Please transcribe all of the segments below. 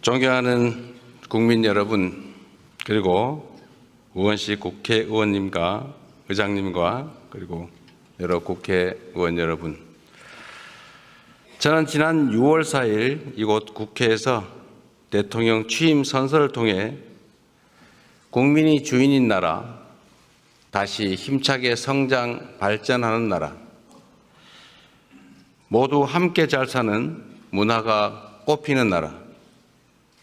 존경하는 국민 여러분, 그리고 우원식 국회의원님과 의장님과 그리고 여러 국회의원 여러분, 저는 지난 6월 4일 이곳 국회에서 대통령 취임 선서를 통해 국민이 주인인 나라, 다시 힘차게 성장 발전하는 나라, 모두 함께 잘 사는 문화가 꽃피는 나라,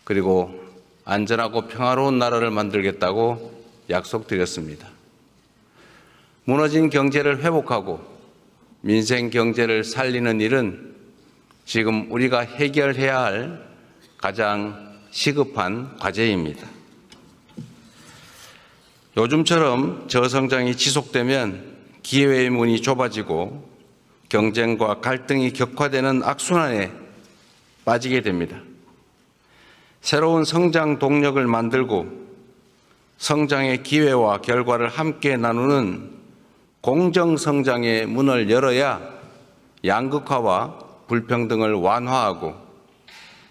그리고 안전하고 평화로운 나라를 만들겠다고 약속드렸습니다. 무너진 경제를 회복하고 민생 경제를 살리는 일은 지금 우리가 해결해야 할 가장 시급한 과제입니다. 요즘처럼 저성장이 지속되면 기회의 문이 좁아지고 경쟁과 갈등이 격화되는 악순환에 빠지게 됩니다. 새로운 성장 동력을 만들고 성장의 기회와 결과를 함께 나누는 공정성장의 문을 열어야 양극화와 불평등을 완화하고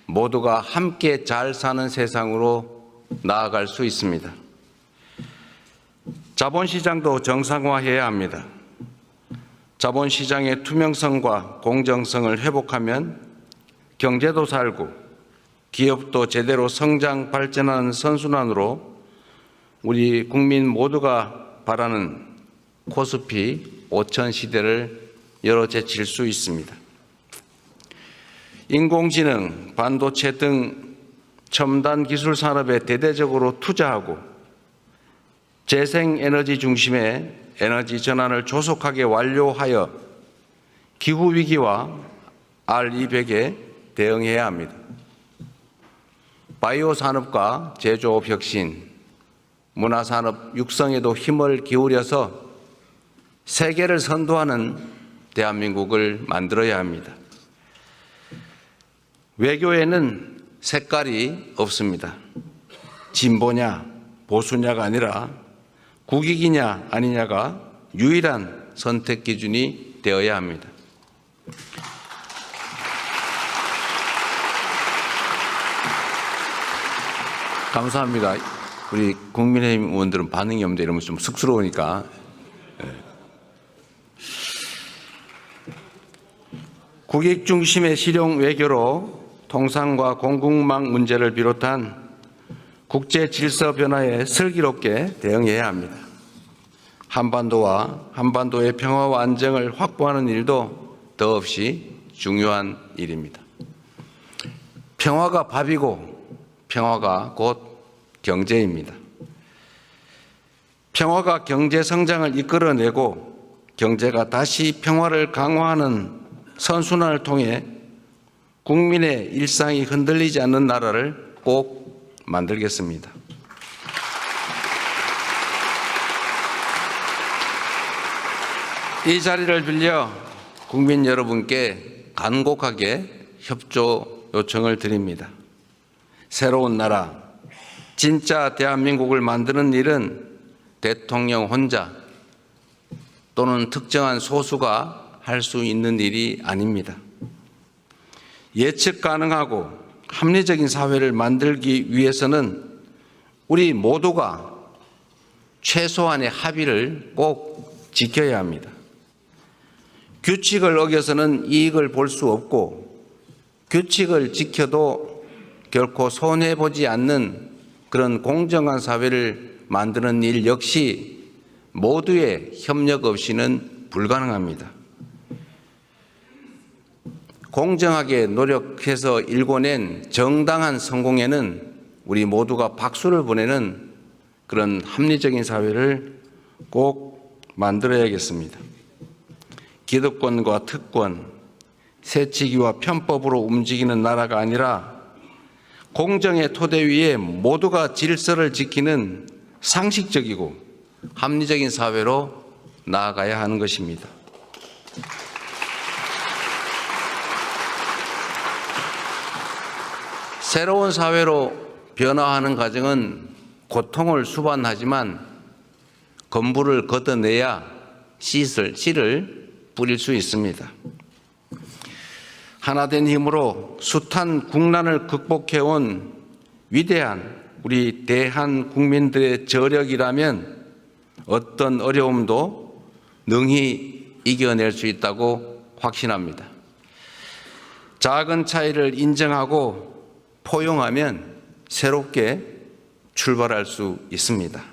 모두가 함께 잘 사는 세상으로 나아갈 수 있습니다. 자본시장도 정상화해야 합니다. 자본시장의 투명성과 공정성을 회복하면 경제도 살고 기업도 제대로 성장 발전하는 선순환으로 우리 국민 모두가 바라는 코스피 5000 시대를 열어제칠 수 있습니다. 인공지능, 반도체 등 첨단 기술 산업에 대대적으로 투자하고 재생에너지 중심의 에너지 전환을 조속하게 완료하여 기후위기와 R200에 대응해야 합니다. 바이오 산업과 제조업 혁신, 문화산업 육성에도 힘을 기울여서 세계를 선도하는 대한민국을 만들어야 합니다. 외교에는 색깔이 없습니다. 진보냐 보수냐가 아니라 국익이냐 아니냐가 유일한 선택 기준이 되어야 합니다. 감사합니다. 우리 국민의힘 의원들은 반응이 없는데 이러면 좀 쑥스러우니까. 국익 중심의 실용 외교로 통상과 공급망 문제를 비롯한 국제 질서 변화에 슬기롭게 대응해야 합니다. 한반도와 한반도의 평화와 안정을 확보하는 일도 더없이 중요한 일입니다. 평화가 밥이고 평화가 곧 경제입니다. 평화가 경제 성장을 이끌어내고 경제가 다시 평화를 강화하는 선순환을 통해 국민의 일상이 흔들리지 않는 나라를 꼭 만들겠습니다. 이 자리를 빌려 국민 여러분께 간곡하게 협조 요청을 드립니다. 새로운 나라, 진짜 대한민국을 만드는 일은 대통령 혼자 또는 특정한 소수가 할 수 있는 일이 아닙니다. 예측 가능하고 합리적인 사회를 만들기 위해서는 우리 모두가 최소한의 합의를 꼭 지켜야 합니다. 규칙을 어겨서는 이익을 볼 수 없고 규칙을 지켜도 결코 손해보지 않는 그런 공정한 사회를 만드는 일 역시 모두의 협력 없이는 불가능합니다. 공정하게 노력해서 일궈낸 정당한 성공에는 우리 모두가 박수를 보내는 그런 합리적인 사회를 꼭 만들어야겠습니다. 기득권과 특권, 세치기와 편법으로 움직이는 나라가 아니라 공정의 토대 위에 모두가 질서를 지키는 상식적이고 합리적인 사회로 나아가야 하는 것입니다. 새로운 사회로 변화하는 과정은 고통을 수반하지만 건물을 걷어내야 씨를 뿌릴 수 있습니다. 하나된 힘으로 숱한 국난을 극복해온 위대한 우리 대한 국민들의 저력이라면 어떤 어려움도 능히 이겨낼 수 있다고 확신합니다. 작은 차이를 인정하고 포용하면 새롭게 출발할 수 있습니다.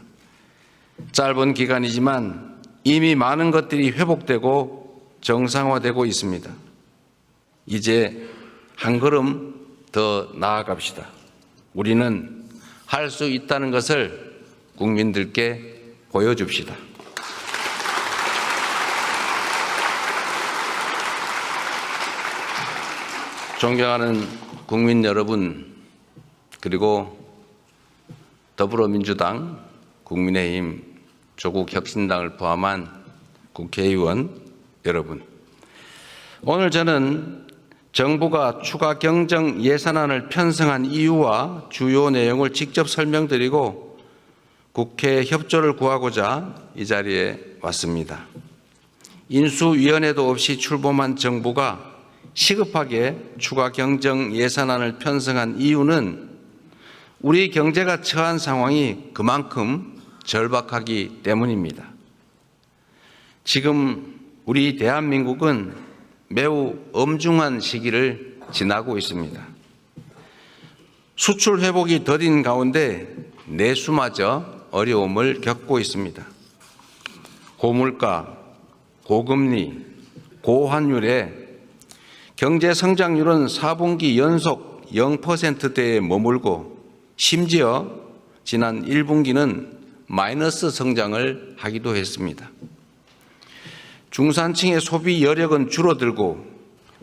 짧은 기간이지만 이미 많은 것들이 회복되고 정상화되고 있습니다. 이제 한 걸음 더 나아갑시다. 우리는 할 수 있다는 것을 국민들께 보여줍시다. 존경하는 국민 여러분, 그리고 더불어민주당, 국민의힘, 조국혁신당을 포함한 국회의원 여러분, 오늘 저는 정부가 추가 경정 예산안을 편성한 이유와 주요 내용을 직접 설명드리고 국회 협조를 구하고자 이 자리에 왔습니다. 인수위원회도 없이 출범한 정부가 시급하게 추가 경정 예산안을 편성한 이유는 우리 경제가 처한 상황이 그만큼 절박하기 때문입니다. 지금 우리 대한민국은 매우 엄중한 시기를 지나고 있습니다. 수출 회복이 더딘 가운데 내수마저 어려움을 겪고 있습니다. 고물가, 고금리, 고환율에 경제 성장률은 4분기 연속 0%대에 머물고 심지어 지난 1분기는 마이너스 성장을 하기도 했습니다. 중산층의 소비 여력은 줄어들고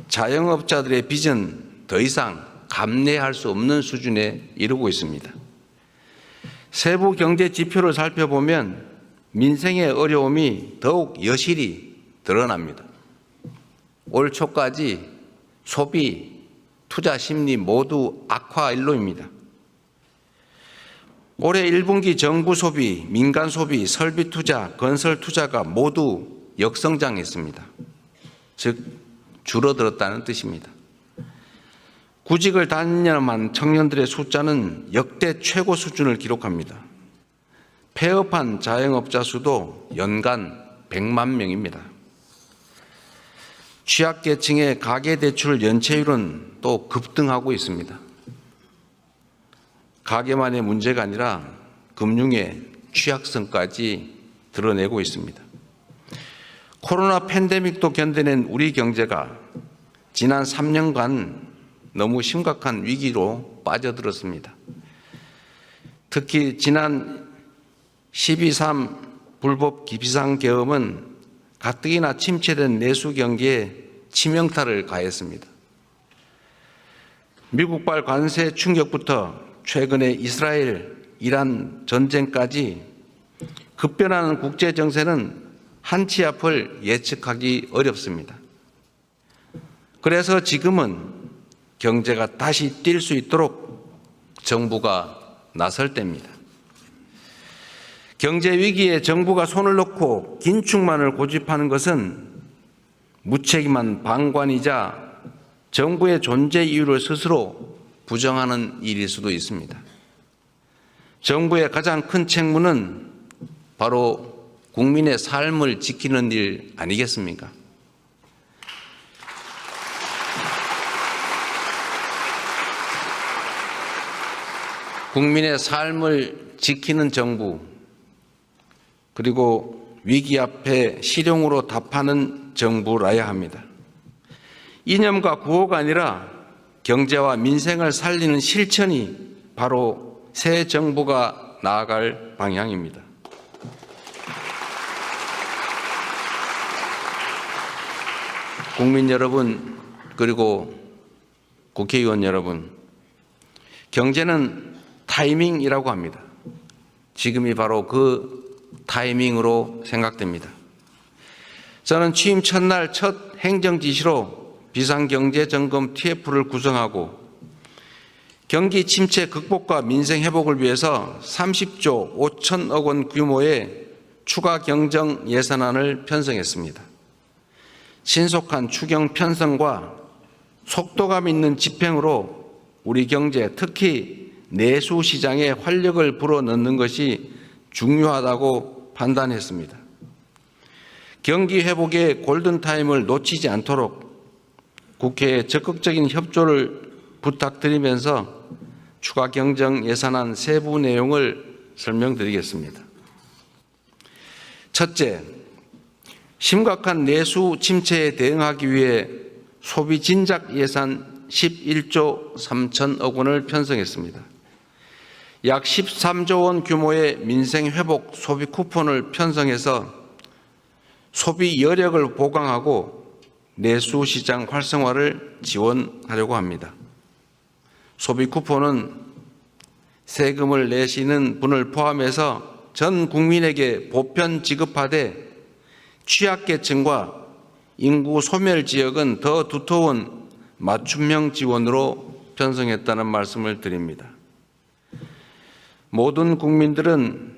자영업자들의 빚은 더 이상 감내할 수 없는 수준에 이르고 있습니다. 세부 경제 지표를 살펴보면 민생의 어려움이 더욱 여실히 드러납니다. 올 초까지 소비, 투자 심리 모두 악화 일로입니다. 올해 1분기 정부 소비, 민간 소비, 설비 투자, 건설 투자가 모두 역성장했습니다. 즉 줄어들었다는 뜻입니다. 구직을 단념한 청년들의 숫자는 역대 최고 수준을 기록합니다. 폐업한 자영업자 수도 연간 100만 명입니다. 취약계층의 가계대출 연체율은 또 급등하고 있습니다. 가계만의 문제가 아니라 금융의 취약성까지 드러내고 있습니다. 코로나 팬데믹도 견뎌낸 우리 경제가 지난 3년간 너무 심각한 위기로 빠져들었습니다. 특히 지난 12.3 불법 비상계엄은 가뜩이나 침체된 내수 경기에 치명타를 가했습니다. 미국발 관세 충격부터 최근의 이스라엘, 이란 전쟁까지 급변하는 국제 정세는 한치 앞을 예측하기 어렵습니다. 그래서 지금은 경제가 다시 뛸 수 있도록 정부가 나설 때입니다. 경제 위기에 정부가 손을 놓고 긴축만을 고집하는 것은 무책임한 방관이자 정부의 존재 이유를 스스로 부정하는 일일 수도 있습니다. 정부의 가장 큰 책무는 바로 국민의 삶을 지키는 일 아니겠습니까? 국민의 삶을 지키는 정부, 그리고 위기 앞에 실용으로 답하는 정부라야 합니다. 이념과 구호가 아니라 경제와 민생을 살리는 실천이 바로 새 정부가 나아갈 방향입니다. 국민 여러분, 그리고 국회의원 여러분, 경제는 타이밍이라고 합니다. 지금이 바로 그 타이밍으로 생각됩니다. 저는 취임 첫날 첫 행정지시로 비상경제점검 TF를 구성하고 경기 침체 극복과 민생 회복을 위해서 30조 5천억 원 규모의 추가 경정 예산안을 편성했습니다. 신속한 추경 편성과 속도감 있는 집행으로 우리 경제, 특히 내수 시장에 활력을 불어넣는 것이 중요하다고 판단했습니다. 경기 회복의 골든타임을 놓치지 않도록 국회에 적극적인 협조를 부탁드리면서 추가 경정 예산안 세부 내용을 설명드리겠습니다. 첫째, 심각한 내수 침체에 대응하기 위해 소비 진작 예산 11조 3천억 원을 편성했습니다. 약 13조 원 규모의 민생 회복 소비 쿠폰을 편성해서 소비 여력을 보강하고 내수 시장 활성화를 지원하려고 합니다. 소비 쿠폰은 세금을 내시는 분을 포함해서 전 국민에게 보편 지급하되 취약계층과 인구 소멸 지역은 더 두터운 맞춤형 지원으로 편성했다는 말씀을 드립니다. 모든 국민들은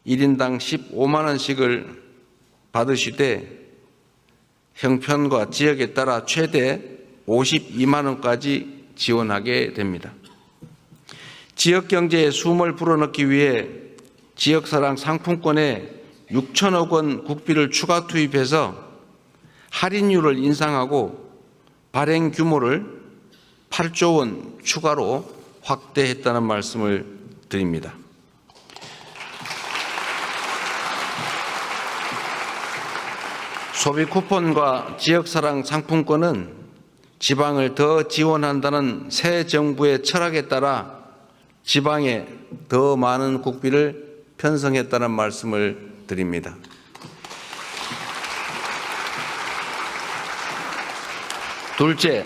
1인당 15만 원씩을 받으시되 형편과 지역에 따라 최대 52만 원까지 지원하게 됩니다. 지역 경제에 숨을 불어넣기 위해 지역사랑 상품권에 6천억 원 국비를 추가 투입해서 할인율을 인상하고 발행 규모를 8조 원 추가로 확대했다는 말씀을 드립니다. 소비 쿠폰과 지역사랑 상품권은 지방을 더 지원한다는 새 정부의 철학에 따라 지방에 더 많은 국비를 편성했다는 말씀을 드립니다. 둘째,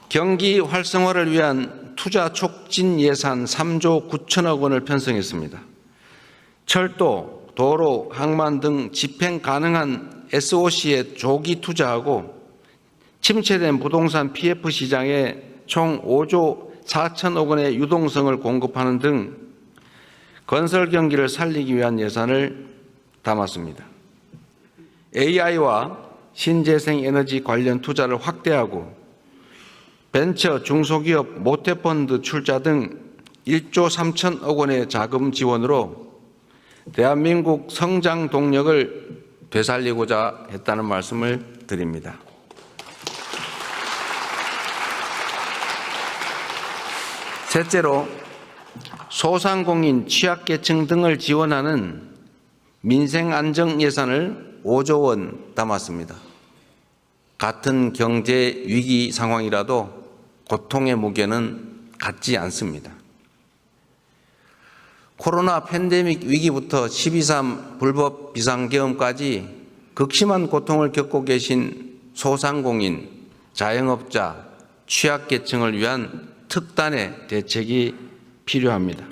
경기 활성화를 위한 투자 촉진 예산 3조 9천억 원을 편성했습니다. 철도, 도로, 항만 등 집행 가능한 SOC에 조기 투자하고 침체된 부동산 PF 시장에 총 5조 4천억 원의 유동성을 공급하는 등 건설 경기를 살리기 위한 예산을 담았습니다. AI와 신재생 에너지 관련 투자를 확대하고 벤처 중소기업 모태펀드 출자 등 1조 3천억 원의 자금 지원으로 대한민국 성장 동력을 되살리고자 했다는 말씀을 드립니다. 셋째로 소상공인, 취약계층 등을 지원하는 민생안정 예산을 5조 원 담았습니다. 같은 경제 위기 상황이라도 고통의 무게는 같지 않습니다. 코로나 팬데믹 위기부터 12.3 불법 비상계엄까지 극심한 고통을 겪고 계신 소상공인, 자영업자, 취약계층을 위한 특단의 대책이 필요합니다.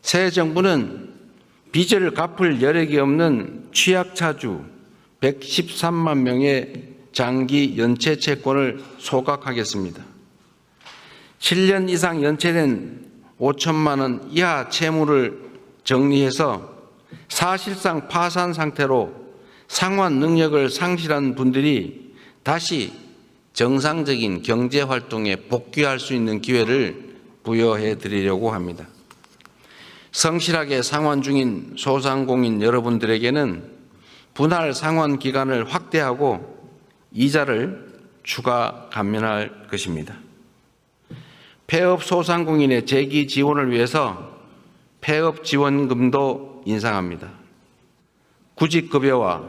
새 정부는 빚을 갚을 여력이 없는 취약차주 113만 명의 장기 연체 채권을 소각하겠습니다. 7년 이상 연체된 5천만 원 이하 채무를 정리해서 사실상 파산 상태로 상환 능력을 상실한 분들이 다시 정상적인 경제 활동에 복귀할 수 있는 기회를 부여해 드리려고 합니다. 성실하게 상환 중인 소상공인 여러분들에게는 분할 상환 기간을 확대하고 이자를 추가 감면할 것입니다. 폐업 소상공인의 재기 지원을 위해서 폐업 지원금도 인상합니다. 구직급여와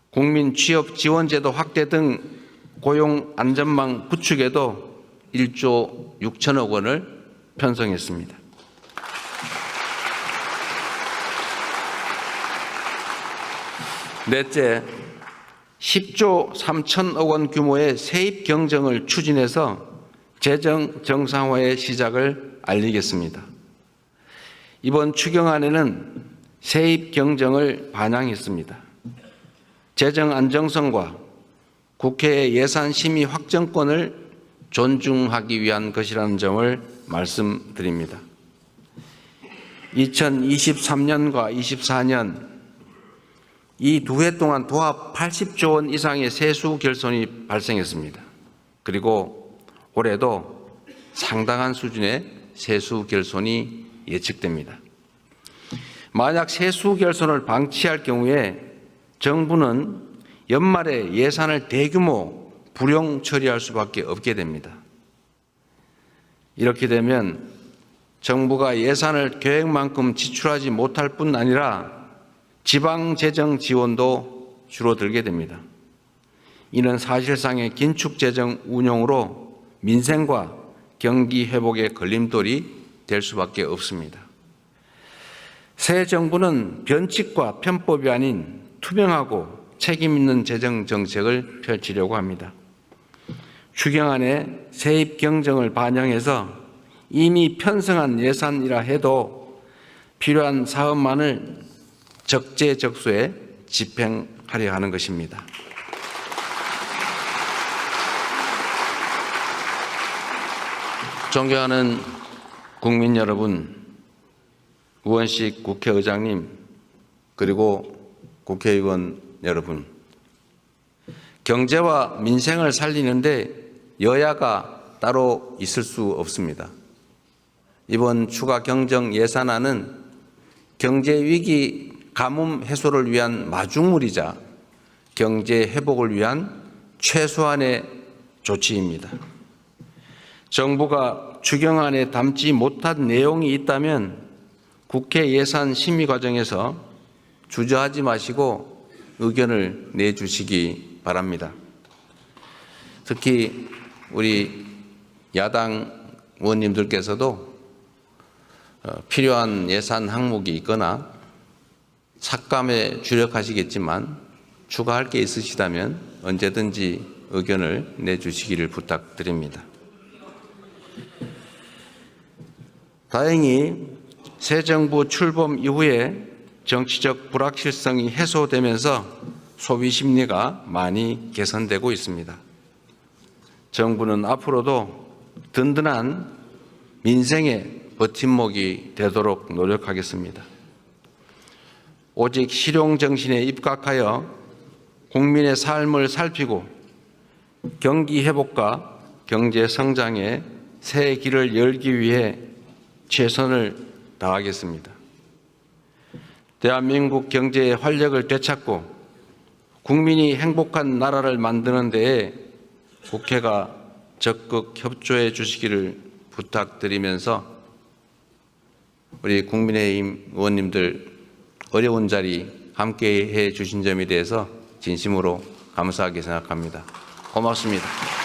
국민 취업 지원제도 확대 등 고용 안전망 구축에도 1조 6천억 원을 편성했습니다. 넷째, 10조 3천억 원 규모의 세입 경정을 추진해서 재정 정상화의 시작을 알리겠습니다. 이번 추경안에는 세입 경정을 반영했습니다. 재정 안정성과 국회의 예산 심의 확정권을 존중하기 위한 것이라는 점을 말씀드립니다. 2023년과 24년 이 두 해 동안 도합 80조 원 이상의 세수 결손이 발생했습니다. 그리고 올해도 상당한 수준의 세수 결손이 예측됩니다. 만약 세수 결손을 방치할 경우에 정부는 연말에 예산을 대규모 불용 처리할 수밖에 없게 됩니다. 이렇게 되면 정부가 예산을 계획만큼 지출하지 못할 뿐 아니라 지방재정 지원도 줄어들게 됩니다. 이는 사실상의 긴축재정 운용으로 민생과 경기 회복의 걸림돌이 될 수밖에 없습니다. 새 정부는 변칙과 편법이 아닌 투명하고 책임 있는 재정 정책을 펼치려고 합니다. 추경안에 세입 경정을 반영해서 이미 편성한 예산이라 해도 필요한 사업만을 적재적소에 집행하려 하는 것입니다. 존경하는 국민 여러분, 우원식 국회의장님, 그리고 국회의원 여러분, 경제와 민생을 살리는데 여야가 따로 있을 수 없습니다. 이번 추가 경정 예산안은 경제 위기 가뭄 해소를 위한 마중물이자 경제 회복을 위한 최소한의 조치입니다. 정부가 추경안에 담지 못한 내용이 있다면 국회 예산 심의 과정에서 주저하지 마시고 의견을 내주시기 바랍니다. 특히 우리 야당 의원님들께서도 필요한 예산 항목이 있거나 삭감에 주력하시겠지만 추가할 게 있으시다면 언제든지 의견을 내주시기를 부탁드립니다. 다행히 새 정부 출범 이후에 정치적 불확실성이 해소되면서 소비 심리가 많이 개선되고 있습니다. 정부는 앞으로도 든든한 민생의 버팀목이 되도록 노력하겠습니다. 오직 실용정신에 입각하여 국민의 삶을 살피고 경기 회복과 경제 성장의 새 길을 열기 위해 최선을 다하겠습니다. 대한민국 경제의 활력을 되찾고 국민이 행복한 나라를 만드는 데에 국회가 적극 협조해 주시기를 부탁드리면서 우리 국민의힘 의원님들 어려운 자리 함께해 주신 점에 대해서 진심으로 감사하게 생각합니다. 고맙습니다.